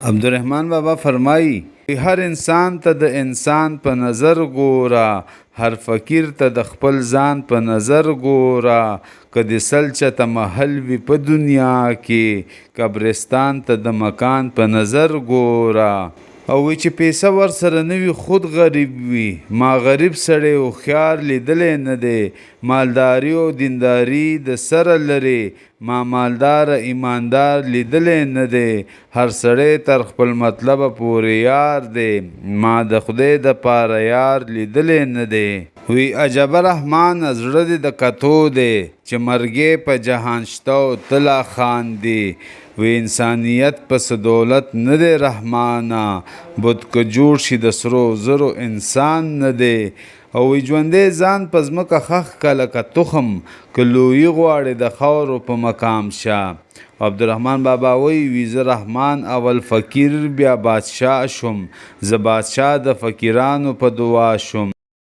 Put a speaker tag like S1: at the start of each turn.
S1: عبدالرحمن بابا فرمایي هر انسان ته د انسان په نظر ګوره، هر فقیر ته د خپل ځان په نظر ګوره، که د سل چته محل وي په دنیا کې، قبرستان ته د مکان په نظر ګوره. او وی چې پیسه ور سره نه وي خود غریب وي. ما غریب سړی هوښیار لیدلی نه دی، مالداري او دینداري د سره لري. ما مالدار ایماندار لیدلی نه دی، هر سړی تر خپل مطلبه پورې یار دی. ما د خدای د پاره یار لیدلی نه دی. وی عجبه رحمان زړه دې د کتو دی، چې مرګې په جهان شته او تلا خاندي. وی انسانیت پس دولت نه دی رحمانه، بت که جوړ شي د سرو زرو انسان نه دی. او وی ژوندی ځان په ځمکه ښخ که لکه تخم، که لویي غواړې د خاورو په مقام شه. عبدالرحمن بابا وی زه رحمان اول فقیر بیا بادشاه شوم، زه بادشاه د فقیرانو په دعا شوم.